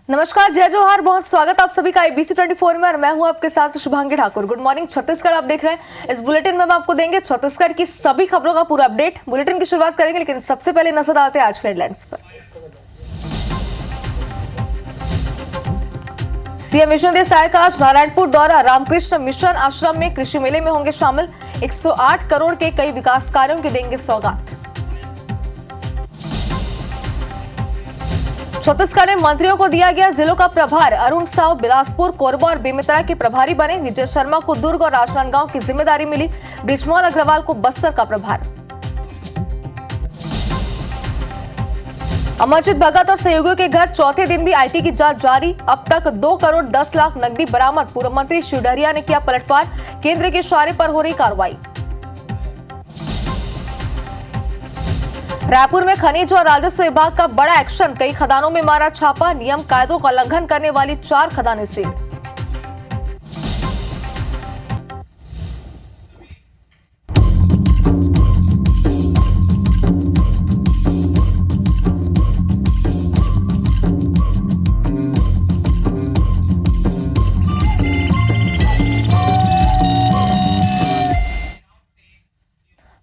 नमस्कार, जय जोहार, बहुत स्वागत आप सभी का ABC 24 में और मैं हूं आपके साथ शुभांगी ठाकुर। गुड मॉर्निंग छत्तीसगढ़ आप देख रहे हैं। इस बुलेटिन में हम आपको देंगे छत्तीसगढ़ की सभी खबरों का पूरा अपडेट। बुलेटिन की शुरुआत करेंगे, लेकिन सबसे पहले नजर आते हैं आज के हेडलाइंस पर। सीएम विष्णुदेव साय का आज नारायणपुर दौरा। रामकृष्ण मिशन आश्रम में कृषि मेले में होंगे शामिल। 108 करोड़ के कई विकास कार्यों की देंगे सौगात। छत्तीसगढ़ में मंत्रियों को दिया गया जिलों का प्रभार। अरुण साव बिलासपुर, कोरबा और बेमेतरा के प्रभारी बने। विजय शर्मा को दुर्ग और राजनांदगांव की जिम्मेदारी मिली। बृजमोहन अग्रवाल को बस्तर का प्रभार। अमरजीत भगत और सहयोगियों के घर चौथे दिन भी आईटी की जांच जारी। अब तक 2 करोड़ 10 लाख नकदी बरामद। पूर्व मंत्री शिव डहरिया ने किया पलटवार। केंद्र के इशारे पर हो रही कार्रवाई। रायपुर में खनिज और राजस्व विभाग का बड़ा एक्शन। कई खदानों में मारा छापा। नियम कायदों का उल्लंघन करने वाली 4 खदानें सील।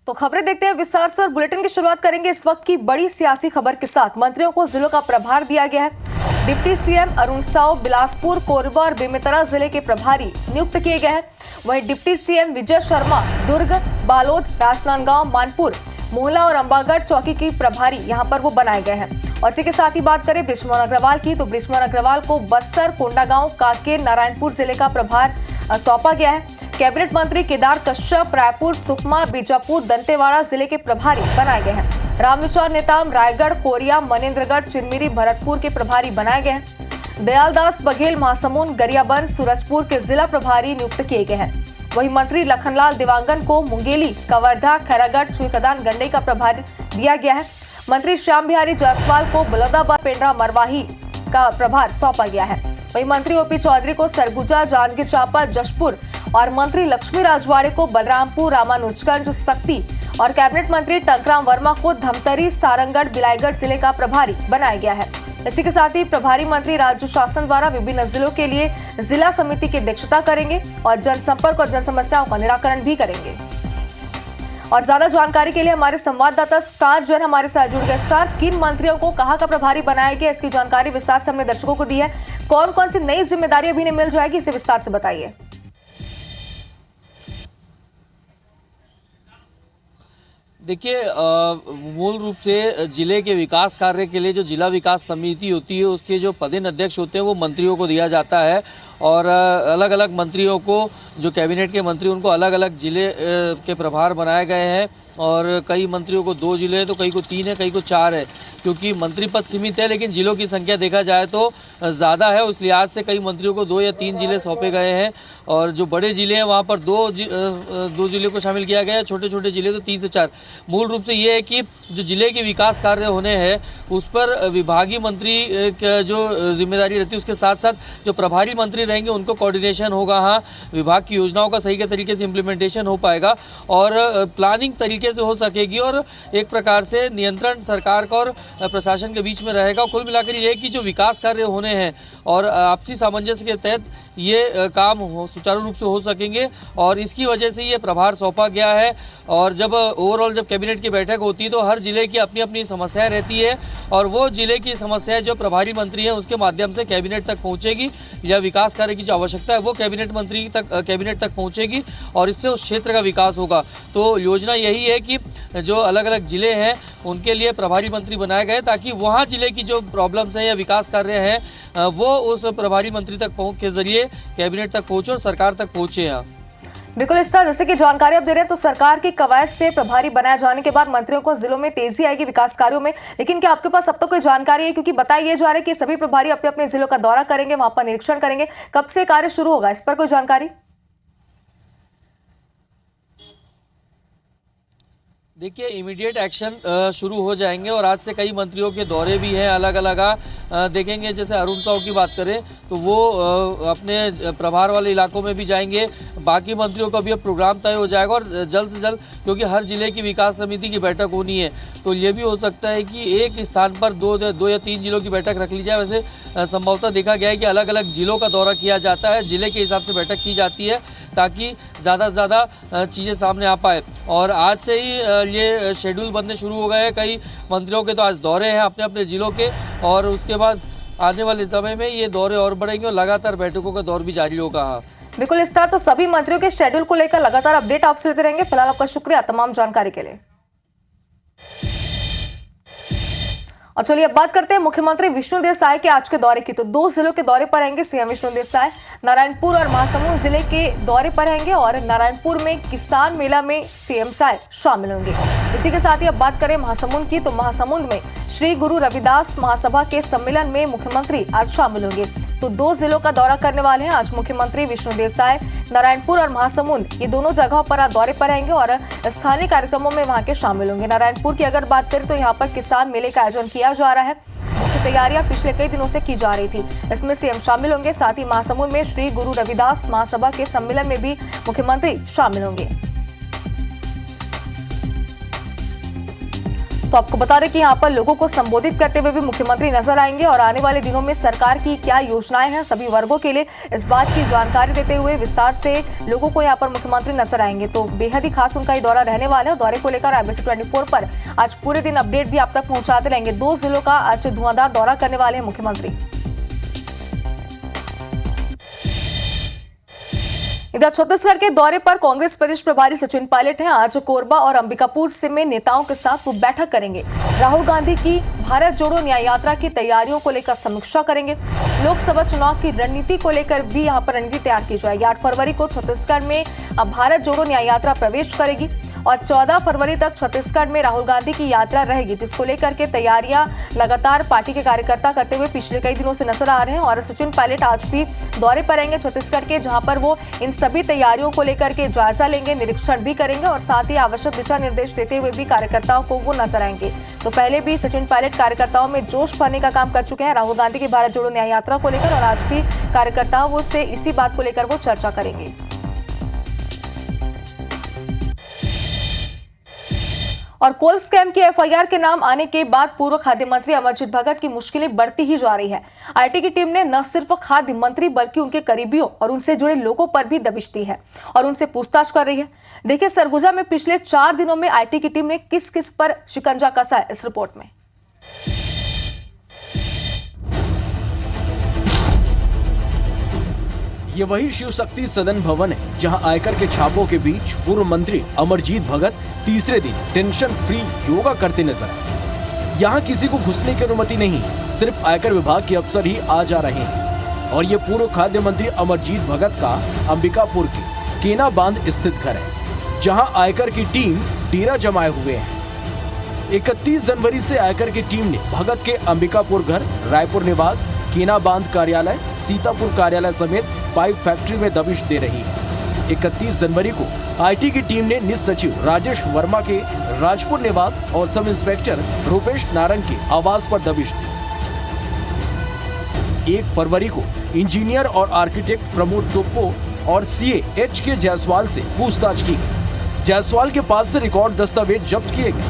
तो खबरें देखते हैं विस्तार से और बुलेटिन की शुरुआत करेंगे इस वक्त की बड़ी सियासी खबर के साथ। मंत्रियों को जिलों का प्रभार दिया गया है। डिप्टी सीएम अरुण साव बिलासपुर, कोरबा और बेमेतरा जिले के प्रभारी नियुक्त किए गए हैं। वहीं डिप्टी सीएम विजय शर्मा दुर्ग, बालोद, राजनांदगांव, मानपुर, मोहला और अंबागढ़ चौकी की प्रभारी यहां पर वो बनाए गए हैं। और इसी के साथ ही बात करें बृजमोहन अग्रवाल की, तो बृजमोहन अग्रवाल को बस्तर, कोंडागांव, कांकेर, नारायणपुर जिले का प्रभार सौंपा गया है। कैबिनेट मंत्री केदार कश्यप रायपुर, सुकमा, बीजापुर, दंतेवाड़ा जिले के प्रभारी बनाए गए हैं। रामविचार नेताम रायगढ़, कोरिया, मनेन्द्रगढ़, चिरमिरी, भरतपुर के प्रभारी बनाए गए हैं। दयालदास बघेल महासमुंद, गरियाबंद, सूरजपुर के जिला प्रभारी नियुक्त किए गए हैं। वहीं मंत्री लखनलाल देवांगन को मुंगेली, कवर्धा, खैरागढ़, छुईकदान, गंडई का प्रभार दिया गया है। मंत्री श्याम बिहारी जायसवाल को बलौदाबाद, पेंड्रा, मरवाही का प्रभार सौंपा गया है। वहीं मंत्री ओपी चौधरी को सरगुजा, जांजगीर चांपा, जशपुर और मंत्री लक्ष्मी राजवाड़े को बलरामपुर, रामानुजगंज, सक्ती और कैबिनेट मंत्री टंकराम वर्मा को धमतरी, सारंगढ़, बिलाईगढ़ जिले का प्रभारी बनाया गया है। इसी के साथ ही प्रभारी मंत्री राज्य शासन द्वारा विभिन्न जिलों के लिए जिला समिति की अध्यक्षता करेंगे और जनसंपर्क और जन समस्याओं का निराकरण भी करेंगे। और ज्यादा जानकारी के लिए हमारे संवाददाता स्टार जो है हमारे साथ जुड़ गए। स्टार, किन मंत्रियों को कहां का प्रभारी बनाया गया, इसकी जानकारी विस्तार से हमने दर्शकों को दी है। कौन कौन सी नई जिम्मेदारी अभी इन्हें मिल जाएगी, इसे विस्तार से बताइए। देखिए, मूल रूप से जिले के विकास कार्य के लिए जो जिला विकास समिति होती है उसके जो पदेन अध्यक्ष होते हैं वो मंत्रियों को दिया जाता है। और अलग अलग मंत्रियों को, जो कैबिनेट के मंत्री, उनको अलग अलग जिले के प्रभार बनाए गए हैं। और कई मंत्रियों को 2 जिले हैं, तो कई को 3 है, कई को 4 है। क्योंकि मंत्री पद सीमित है, लेकिन जिलों की संख्या देखा जाए तो ज़्यादा है। उस लिहाज से कई मंत्रियों को 2 या 3 जिले सौंपे गए हैं। और जो बड़े जिले हैं वहाँ पर 2 जिले को शामिल किया गया है। छोटे छोटे जिले तो 3 से 4। मूल रूप से ये है कि जो जिले के विकास कार्य होने हैं उस पर विभागीय मंत्री जो जिम्मेदारी रहती है, उसके साथ साथ जो प्रभारी मंत्री रहेंगे उनको कोऑर्डिनेशन होगा। हाँ, विभाग की योजनाओं का सही के तरीके से इम्प्लीमेंटेशन हो पाएगा और प्लानिंग तरीके से हो सकेगी और एक प्रकार से नियंत्रण सरकार का और प्रशासन के बीच में रहेगा। कुल मिलाकर ये है कि जो विकास कार्य होने हैं और आपसी सामंजस्य के तहत ये काम सुचारू रूप से हो सकेंगे और इसकी वजह से ये प्रभार सौंपा गया है। और जब ओवरऑल जब कैबिनेट की बैठक होती है तो हर जिले की अपनी अपनी समस्याएं रहती है और वो जिले की समस्याएं जो प्रभारी मंत्री हैं उसके माध्यम से कैबिनेट तक पहुंचेगी या विकास कार्य की जो आवश्यकता है वो कैबिनेट तक पहुंचेगी और इससे उस क्षेत्र का विकास होगा। तो योजना यही है कि जो अलग अलग जिले हैं उनके लिए प्रभारी मंत्री बनाए गए ताकि वहाँ जिले की जो प्रॉब्लम्स हैं या विकास कार्य हैं वो उस प्रभारी मंत्री तक पहुँच के जरिए कैबिनेट तक पहुँचे और सरकार तक पहुँचे। यहाँ बिल्कुल स्टार, जैसे कि जानकारी आप दे रहे हैं, तो सरकार की कवायद से प्रभारी बनाए जाने के बाद मंत्रियों को जिलों में तेजी आएगी विकास कार्यों में। लेकिन क्या आपके पास अब तक कोई जानकारी है, क्योंकि बताया जा रहा है कि सभी प्रभारी अपने अपने जिलों का दौरा करेंगे, वहां पर निरीक्षण करेंगे। कब से कार्य शुरू होगा, इस पर कोई जानकारी? देखिए इमीडिएट एक्शन शुरू हो जाएंगे और आज से कई मंत्रियों के दौरे भी हैं अलग अलग। देखेंगे जैसे अरुण साव की बात करें तो वो अपने प्रभार वाले इलाकों में भी जाएंगे। बाकी मंत्रियों का भी अब प्रोग्राम तय हो जाएगा और जल्द से जल्द, क्योंकि हर जिले की विकास समिति की बैठक होनी है, तो ये भी हो सकता है कि एक स्थान पर दो या तीन जिलों की बैठक रख ली जाए। वैसे संभवतः देखा गया है कि अलग अलग जिलों का दौरा किया जाता है, जिले के हिसाब से बैठक की जाती है ताकि ज़्यादा से ज़्यादा चीज़ें सामने आ पाए। और आज से ही ये शेड्यूल बनने शुरू हो गए हैं। कई मंत्रियों के तो आज दौरे हैं अपने अपने ज़िलों के, और उसके बाद आने वाले समय में ये दौरे और बढ़ेंगे और लगातार बैठकों का दौर भी जारी होगा। बिल्कुल स्टार, तो सभी मंत्रियों के शेड्यूल को लेकर लगातार अपडेट आपसे लेते रहेंगे। फिलहाल आपका शुक्रिया तमाम जानकारी के लिए। और चलिए अब बात करते हैं मुख्यमंत्री विष्णुदेव साय के आज के दौरे की। तो दो जिलों के दौरे पर रहेंगे सीएम विष्णुदेव साय। नारायणपुर और महासमुंद जिले के दौरे पर रहेंगे और नारायणपुर में किसान मेला में सीएम साय शामिल होंगे। इसी के साथ ही अब बात करें महासमुंद की, तो महासमुंद में श्री गुरु रविदास महासभा के सम्मेलन में मुख्यमंत्री आज शामिल होंगे। तो दो जिलों का दौरा करने वाले हैं आज मुख्यमंत्री विष्णुदेव साय। नारायणपुर और महासमुंद ये दोनों जगहों पर आज दौरे पर रहेंगे और स्थानीय कार्यक्रमों में वहां के शामिल होंगे। नारायणपुर की अगर बात करें तो यहाँ पर किसान मेले का आयोजन किया जा रहा है, जिसकी तैयारियां पिछले कई दिनों से की जा रही थी। इसमें सीएम शामिल होंगे। साथ ही महासमुंद में श्री गुरु रविदास महासभा के सम्मेलन में भी मुख्यमंत्री शामिल होंगे। तो आपको बता दें कि यहाँ पर लोगों को संबोधित करते हुए भी मुख्यमंत्री नजर आएंगे और आने वाले दिनों में सरकार की क्या योजनाएं हैं सभी वर्गों के लिए, इस बात की जानकारी देते हुए विस्तार से लोगों को यहाँ पर मुख्यमंत्री नजर आएंगे। तो बेहद ही खास उनका ये दौरा रहने वाला है। दौरे को लेकर IBC 24 पर आज पूरे दिन अपडेट भी आप तक पहुंचाते रहेंगे। दो जिलों का आज धुआंधार दौरा करने वाले हैं मुख्यमंत्री। इधर छत्तीसगढ़ के दौरे पर कांग्रेस प्रदेश प्रभारी सचिन पायलट हैं। आज कोरबा और अंबिकापुर से में नेताओं के साथ वो बैठक करेंगे। राहुल गांधी की भारत जोड़ो न्याय यात्रा की तैयारियों को लेकर समीक्षा करेंगे। लोकसभा चुनाव की रणनीति को लेकर भी यहां पर रणनीति तैयार की जाएगी। 8 फरवरी को छत्तीसगढ़ में भारत जोड़ो न्याय यात्रा प्रवेश करेगी और 14 फरवरी तक छत्तीसगढ़ में राहुल गांधी की यात्रा रहेगी, जिसको लेकर के तैयारियां लगातार पार्टी के कार्यकर्ता करते हुए पिछले कई दिनों से नजर आ रहे हैं। और सचिन पायलट आज भी दौरे पर रहेंगे छत्तीसगढ़ के, जहां पर वो इन सभी तैयारियों को लेकर के जायजा लेंगे, निरीक्षण भी करेंगे और साथ ही आवश्यक दिशा निर्देश देते हुए भी कार्यकर्ताओं को वो नजर आएंगे। तो पहले भी सचिन पायलट कार्यकर्ताओं में जोश भरने का काम कर चुके हैं राहुल गांधी की भारत जोड़ो न्याय यात्रा को लेकर, और आज भी कार्यकर्ताओं से इसी बात को लेकर वो चर्चा करेंगे। और कोल स्कैम की FIR के नाम आने के बाद पूर्व खाद्य मंत्री अमरजीत भगत की मुश्किलें बढ़ती ही जा रही है। IT की टीम ने न सिर्फ खाद्य मंत्री बल्कि उनके करीबियों और उनसे जुड़े लोगों पर भी दबिश दी है और उनसे पूछताछ कर रही है। देखिए सरगुजा में पिछले 4 दिनों में IT की टीम ने किस किस पर शिकंजा कसा है इस रिपोर्ट में। ये वही शिव शक्ति सदन भवन है जहां आयकर के छापों के बीच पूर्व मंत्री अमरजीत भगत तीसरे दिन टेंशन फ्री योगा करते नजर आए। यहाँ किसी को घुसने की अनुमति नहीं, सिर्फ आयकर विभाग के अफसर ही आ जा रहे हैं। और ये पूर्व खाद्य मंत्री अमरजीत भगत का अंबिकापुर के केना बांध स्थित घर है, जहां आयकर की टीम डेरा जमाए हुए है। 31 जनवरी से आयकर की टीम ने भगत के अंबिकापुर घर, रायपुर निवास, केना बांध कार्यालय, सीतापुर कार्यालय समेत पाइप फैक्ट्री में दबिश दे रही है। 31 जनवरी को IT की टीम ने निज सचिव राजेश वर्मा के राजपुर निवास और सब इंस्पेक्टर रूपेश नारंग के आवास पर दबिश दी। 1 फरवरी को इंजीनियर और आर्किटेक्ट प्रमोद टोप्पो और CA HK जायसवाल से पूछताछ की गई। जायसवाल के पास से रिकॉर्ड दस्तावेज जब्त किए गए।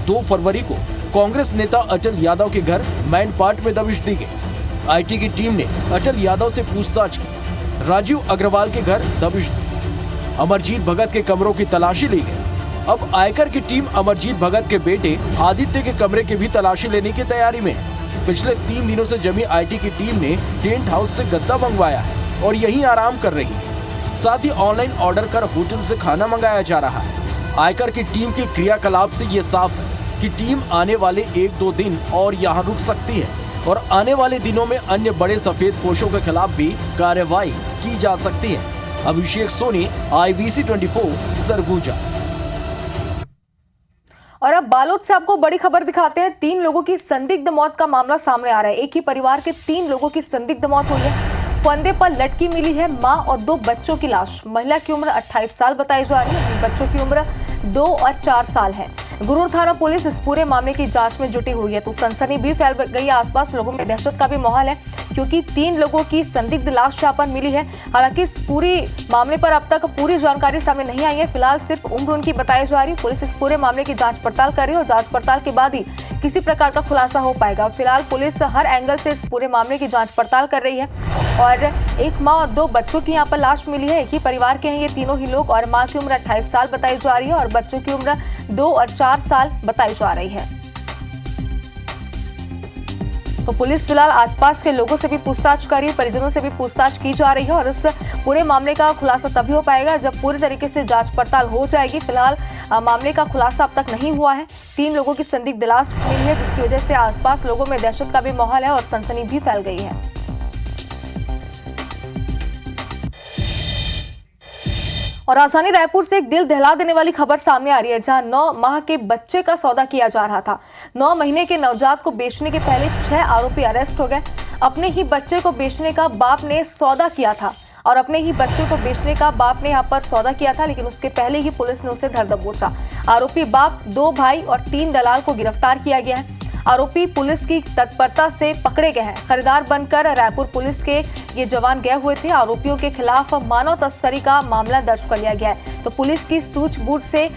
2 फरवरी को कांग्रेस नेता अटल यादव के घर मैनपाट में दबिश दी गई। IT की टीम ने अटल यादव से पूछताछ की। राजीव अग्रवाल के घर दबिश दी। अमरजीत भगत के कमरों की तलाशी ली गई। अब आयकर की टीम अमरजीत भगत के बेटे आदित्य के कमरे की भी तलाशी लेने की तैयारी में है। पिछले 3 दिनों से जमी IT की टीम ने टेंट हाउस से गद्दा मंगवाया है और यहीं आराम कर रही है। साथ ही ऑनलाइन ऑर्डर कर होटल से खाना मंगाया जा रहा है। आयकर की टीम के क्रियाकलाप से ये साफ है कि टीम आने वाले 1-2 दिन और यहाँ रुक सकती है और आने वाले दिनों में अन्य बड़े सफेद पोशों के खिलाफ भी कार्रवाई की जा सकती है। अभिषेक सोनी, IBC 24 सरगुजा। और अब बालोद से आपको बड़ी खबर दिखाते हैं। 3 लोगों की संदिग्ध मौत का मामला सामने आ रहा है। एक ही परिवार के 3 लोगों की संदिग्ध मौत हुई है। फंदे पर लटकी मिली है मां और 2 बच्चों की लाश। महिला की उम्र 28 साल बताई जा रही है, बच्चों की उम्र 2 और 4 साल है। गुरूर थाना पुलिस इस पूरे मामले की जांच में जुटी हुई है। तो सनसनी भी फैल गई है, आसपास लोगों में दहशत का भी माहौल है क्योंकि 3 लोगों की संदिग्ध लाश यहाँ पर मिली है। हालांकि इस पूरी मामले पर अब तक पूरी जानकारी सामने नहीं आई है। फिलहाल सिर्फ उम्र उनकी बताई जा रही है। पुलिस इस पूरे मामले की जांच पड़ताल कर रही है और जांच पड़ताल के बाद ही किसी प्रकार का खुलासा हो पाएगा। फिलहाल पुलिस हर एंगल से इस पूरे मामले की जांच पड़ताल कर रही है और एक मां और 2 बच्चों की यहाँ पर लाश मिली है। एक ही परिवार के हैं ये तीनों ही लोग और मां की उम्र 28 साल बताई जा रही है और बच्चों की उम्र 2 और 4 साल बताई जा रही है। तो पुलिस फिलहाल आसपास के लोगों से भी पूछताछ कर रही है, परिजनों से भी पूछताछ की जा रही है और इस पूरे मामले का खुलासा तभी हो पाएगा जब पूरी तरीके से जांच पड़ताल हो जाएगी। फिलहाल मामले का खुलासा अब तक नहीं हुआ है। 3 लोगों की संदिग्ध लाश मिली है जिसकी वजह से आसपास लोगों में दहशत का भी माहौल है और सनसनी भी फैल गई है। और राजधानी रायपुर से एक दिल दहला देने वाली खबर सामने आ रही है, जहां 9 माह के बच्चे का सौदा किया जा रहा था। 9 महीने के नवजात को बेचने के पहले 6 आरोपी अरेस्ट हो गए। अपने ही बच्चे को बेचने का बाप ने सौदा किया था और अपने ही बच्चे को बेचने का बाप ने यहाँ पर सौदा किया था, लेकिन उसके पहले ही पुलिस ने उसे धर दबोचा। आरोपी बाप, 2 भाई और 3 दलाल को गिरफ्तार किया गया है। आरोपी पुलिस की तत्परता से पकड़े गए हैं। खरीदार बनकर रायपुर पुलिस के ये जवान गए हुए थे। आरोपियों के खिलाफ मानव तस्करी का मामला दर्ज कर लिया गया है। तो पुलिस की सूझबूझ से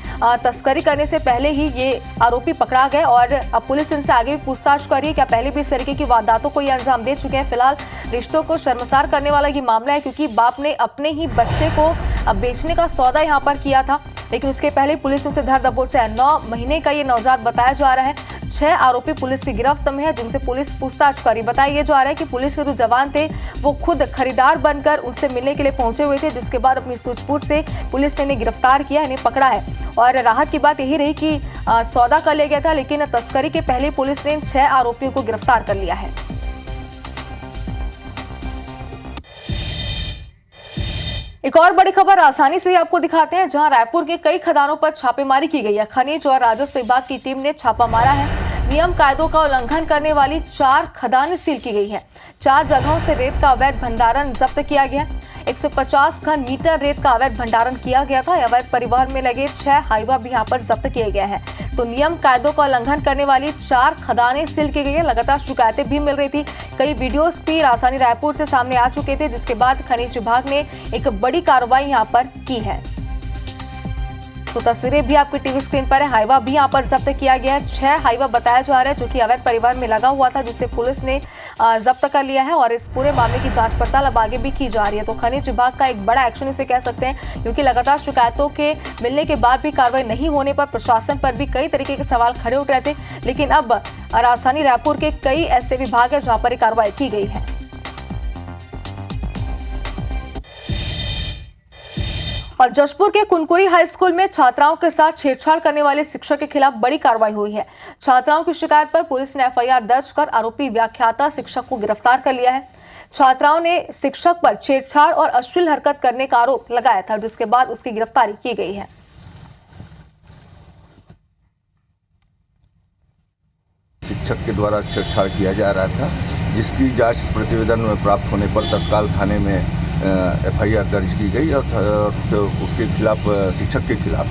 तस्करी करने से पहले ही ये आरोपी पकड़ा गए और अब पुलिस इनसे आगे भी पूछताछ कर रही है। क्या पहले भी इस तरीके की वारदातों को ये अंजाम दे चुके हैं। फिलहाल रिश्तों को शर्मसार करने वाला ये मामला है क्योंकि बाप ने अपने ही बच्चे को बेचने का सौदा यहाँ पर किया था, लेकिन उसके पहले पुलिस उसे धर दबोचा है। 9 महीने का ये नवजात बताया जा रहा है। 6 आरोपी पुलिस की गिरफ्त में है जिनसे पुलिस पूछताछ करी। बताया ये जा रहा है कि पुलिस के जो जवान थे वो खुद खरीदार बनकर उनसे मिलने के लिए पहुंचे हुए थे, जिसके बाद अपनी सूझबूझ से पुलिस ने इन्हें गिरफ्तार किया, इन्हें पकड़ा है। और राहत की बात यही रही कि सौदा कर लिया गया था, लेकिन तस्करी के पहले पुलिस ने इन 6 आरोपियों को गिरफ्तार कर लिया है। एक और बड़ी खबर राजधानी से ही आपको दिखाते हैं, जहां रायपुर के कई खदानों पर छापेमारी की गई है। खनिज और राजस्व विभाग की टीम ने छापा मारा है। नियम कायदों का उल्लंघन करने वाली 4 खदानें सील की गई है। 4 जगहों से रेत का अवैध भंडारण जब्त किया गया। 150 घन मीटर रेत का अवैध भंडारण किया गया था। अवैध परिवहन में लगे 6 हाईवा भी यहाँ पर जब्त किए गए हैं। तो नियम कायदों का उल्लंघन करने वाली 4 खदानें सील की गई है। लगातार शिकायतें भी मिल रही थी। कई वीडियोस भी राजधानी रायपुर से सामने आ चुके थे, जिसके बाद खनिज विभाग ने एक बड़ी कार्रवाई यहाँ पर की है। तो तस्वीरें भी आपकी टीवी स्क्रीन पर है। हाईवा भी यहाँ पर जब्त किया गया है। 6 हाईवा बताया जा रहा है जो कि अवैध परिवहन में लगा हुआ था, जिसे पुलिस ने जब्त कर लिया है और इस पूरे मामले की जांच पड़ताल अब आगे भी की जा रही है। तो खनिज विभाग का एक बड़ा एक्शन इसे कह सकते हैं, क्योंकि लगातार शिकायतों के मिलने के बाद भी कार्रवाई नहीं होने पर प्रशासन पर भी कई तरीके के सवाल खड़े उठ रहे थे। लेकिन अब राजधानी रायपुर के कई ऐसे विभाग है जहाँ पर कार्रवाई की गई है। और जशपुर के कुनकुरी हाई स्कूल में छात्राओं के साथ छेड़छाड़ करने वाले शिक्षक के खिलाफ बड़ी कार्रवाई हुई है। छात्राओं की शिकायत पर पुलिस ने एफआईआर दर्ज कर आरोपी व्याख्याता शिक्षक को गिरफ्तार कर लिया है। छात्राओं ने शिक्षक पर छेड़छाड़ और अश्लील हरकत करने का आरोप लगाया था, जिसके बाद उसकी गिरफ्तारी की गई है। शिक्षक के द्वारा छेड़छाड़ किया जा रहा था, जिसकी जांच प्रतिवेदन में प्राप्त होने पर तत्काल थाने में एफआईआर दर्ज की गई और उसके खिलाफ, शिक्षक के खिलाफ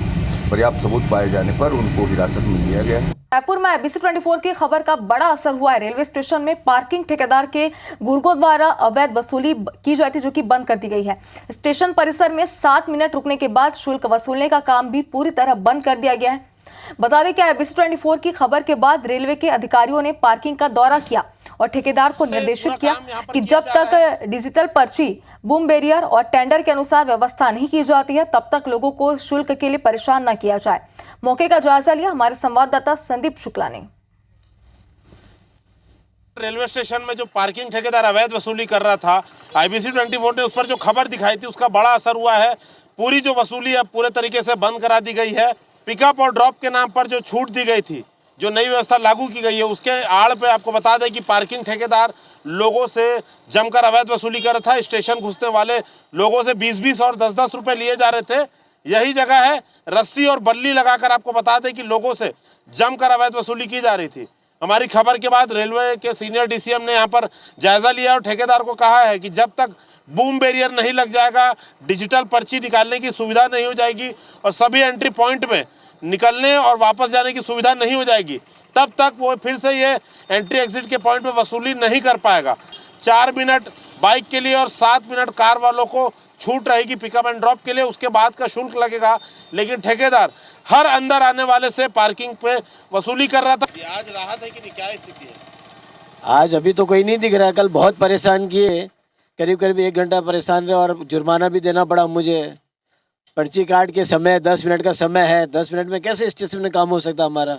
पर्याप्त सबूत पाए जाने पर उनको हिरासत में लिया गया है। रायपुर में IBC 24 की खबर का बड़ा असर हुआ है। रेलवे स्टेशन में पार्किंग ठेकेदार के गुर्गों द्वारा अवैध वसूली की जाती थी, जो कि बंद कर दी गई है। स्टेशन परिसर में 7 मिनट रुकने के बाद शुल्क वसूलने का काम भी पूरी तरह बंद कर दिया गया है। बता दें कि IBC 24 की खबर के बाद रेलवे के अधिकारियों ने पार्किंग का दौरा किया और ठेकेदार को निर्देशित किया कि जब तक डिजिटल पर्ची, बूम बैरियर और टेंडर के अनुसार व्यवस्था नहीं की जाती है, तब तक लोगों को शुल्क के लिए परेशान न किया जाए। मौके का जायजा लिया हमारे संवाददाता संदीप शुक्ला ने। रेलवे स्टेशन में जो पार्किंग ठेकेदार अवैध वसूली कर रहा था, IBC 24 ने उस पर जो खबर दिखाई थी उसका बड़ा असर हुआ है। पूरी जो वसूली है पूरे तरीके से बंद करा दी गई है। पिकअप और ड्रॉप के नाम पर जो छूट दी गई थी, जो नई व्यवस्था लागू की गई है, उसके आड़ पे आपको बता दें कि पार्किंग ठेकेदार लोगों से जमकर अवैध वसूली कर रहा था। स्टेशन घुसने वाले लोगों से 20-20 और 10-10 रुपए लिए जा रहे थे। यही जगह है, रस्सी और बल्ली लगाकर आपको बता दें कि लोगों से जमकर अवैध वसूली की जा रही थी। हमारी खबर के बाद रेलवे के सीनियर DCM ने यहाँ पर जायजा लिया और ठेकेदार को कहा है कि जब तक बूम बैरियर नहीं लग जाएगा, डिजिटल पर्ची निकालने की सुविधा नहीं हो जाएगी और सभी एंट्री पॉइंट में निकलने और वापस जाने की सुविधा नहीं हो जाएगी, तब तक वो फिर से ये एंट्री एग्जिट के पॉइंट पे वसूली नहीं कर पाएगा। 4 मिनट बाइक के लिए और 7 मिनट कार वालों को छूट रहेगी पिकअप एंड ड्रॉप के लिए, उसके बाद का शुल्क लगेगा। लेकिन ठेकेदार हर अंदर आने वाले से पार्किंग पे वसूली कर रहा था। आज राहत है कि नहीं, क्या स्थिति है? आज अभी तो कोई नहीं दिख रहा, कल बहुत परेशान किए, करीब करीब 1 घंटा परेशान रहे और जुर्माना भी देना पड़ा मुझे। पर्ची काट के समय 10 मिनट का समय है, 10 मिनट में कैसे स्टेशन में काम हो सकता हमारा?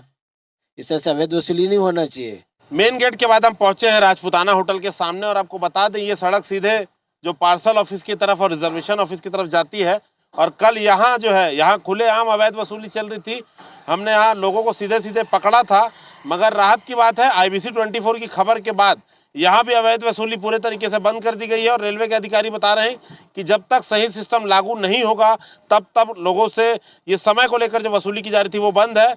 इस तरह से अवैध वसूली नहीं होना चाहिए। मेन गेट के बाद हम पहुंचे हैं राजपुताना होटल के सामने और आपको बता दें ये सड़क सीधे जो पार्सल ऑफिस की तरफ और रिजर्वेशन ऑफिस की तरफ जाती है। और कल यहाँ जो है यहाँ खुलेआम अवैध वसूली चल रही थी। हमने यहाँ लोगों को सीधे सीधे पकड़ा था, मगर राहत की बात है IBC 24 की खबर के बाद यहाँ भी अवैध वसूली पूरे तरीके से बंद कर दी गई है। और रेलवे के अधिकारी बता रहे हैं कि जब तक सही सिस्टम लागू नहीं होगा तब लोगों से ये समय को लेकर जो वसूली की जा रही थी वो बंद है।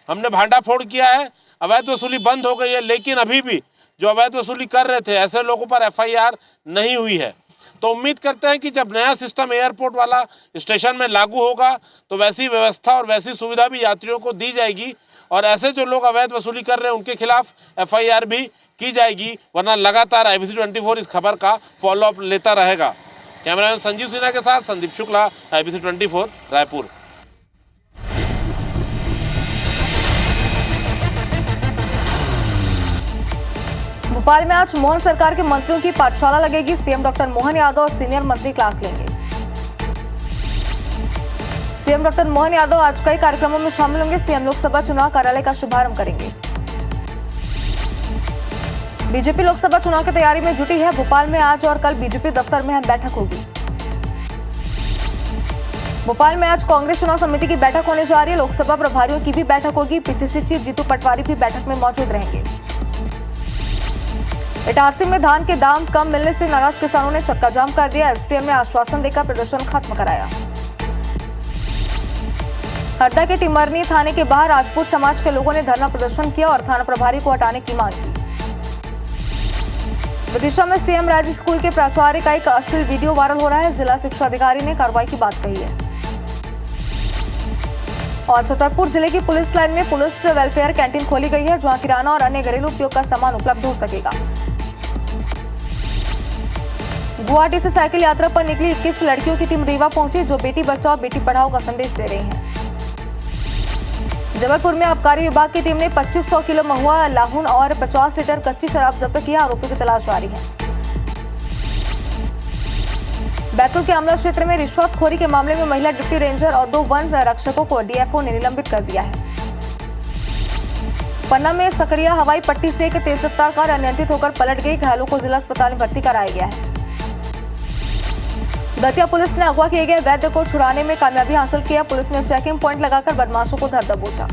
हमने भांडाफोड़ किया है, अवैध वसूली बंद हो गई है, लेकिन अभी भी जो अवैध वसूली कर रहे थे ऐसे लोगों पर FIR नहीं हुई है। तो उम्मीद करते हैं कि जब नया सिस्टम एयरपोर्ट वाला स्टेशन में लागू होगा तो वैसी व्यवस्था और वैसी सुविधा भी यात्रियों को दी जाएगी और ऐसे जो लोग अवैध वसूली कर रहे हैं उनके खिलाफ FIR भी की जाएगी, वरना लगातार IBC 24 इस खबर का फॉलोअप लेता रहेगा। कैमरामैन संजीव सिन्हा के साथ संदीप शुक्ला, IBC 24 रायपुर। भोपाल में आज मोहन सरकार के मंत्रियों की पाठशाला लगेगी। सीएम डॉक्टर मोहन यादव और सीनियर मंत्री क्लास लेंगे। सीएम डॉक्टर मोहन यादव आज कई कार्यक्रमों में शामिल होंगे। सीएम लोकसभा चुनाव कार्यालय का शुभारंभ करेंगे। बीजेपी लोकसभा चुनाव की तैयारी में जुटी है। भोपाल में आज और कल बीजेपी दफ्तर में अहम बैठक होगी। भोपाल में आज कांग्रेस चुनाव समिति की बैठक होने जा रही है। लोकसभा प्रभारियों की भी बैठक होगी। PCC चीफ जीतू पटवारी भी बैठक में मौजूद रहेंगे। इटारसी में धान के दाम कम मिलने से नाराज किसानों ने चक्का जाम कर दिया। SDM ने आश्वासन देकर प्रदर्शन खत्म कराया। हरदा के टिमरनी थाने के बाहर राजपूत समाज के लोगों ने धरना प्रदर्शन किया और थाना प्रभारी को हटाने की मांग की। विदिशा में CM राज स्कूल के प्राचार्य का एक अश्लील वीडियो वायरल हो रहा है। जिला शिक्षा अधिकारी ने कार्रवाई की बात कही है। और छतरपुर जिले की पुलिस लाइन में पुलिस वेलफेयर कैंटीन खोली गई है, जहां किराना और अन्य घरेलू उपयोग का सामान उपलब्ध हो सकेगा। गुवाहाटी से साइकिल यात्रा पर निकली 21 लड़कियों की टीम रीवा पहुंची, जो बेटी बचाओ बेटी पढ़ाओ का संदेश दे रही हैं। जबलपुर में आबकारी विभाग की टीम ने 2500 किलो महुआ, लाहुन और 50 लीटर कच्ची शराब जब्त किया। आरोपियों की तलाश जारी है। बैतूल के आमला क्षेत्र में रिश्वतखोरी के मामले में महिला डिप्टी रेंजर और 2 वन रक्षकों को DFO ने निलंबित कर दिया है। पन्ना में सकरिया हवाई पट्टी से एक तेज रफ्तार कार अनियंत्रित होकर पलट गई। घायलों को जिला अस्पताल में भर्ती कराया गया है। दतिया पुलिस ने अगवा किए गए वैद्य को छुड़ाने में कामयाबी हासिल किया। पुलिस ने चेकिंग पॉइंट लगाकर बदमाशों को धर दबोचा।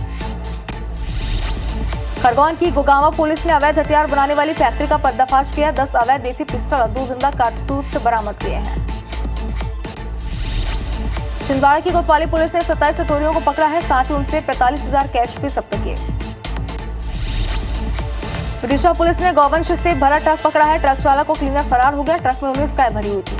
खरगोन की गोगांवा पुलिस ने अवैध हथियार बनाने वाली फैक्ट्री का पर्दाफाश किया। 10 अवैध देसी पिस्टल और 2 जिंदा कारतूस बरामद किए हैं। छिंदवाड़ा की कोतवाली पुलिस ने 27 चोरियों को पकड़ा है, साथ ही उनसे 45,000 कैश भी जब्त किए। विदिशा पुलिस ने गौवंश से भरा ट्रक पकड़ा है। ट्रक चालक को क्लीनर फरार हो गया। ट्रक में 19 गाय भरी हुई थी।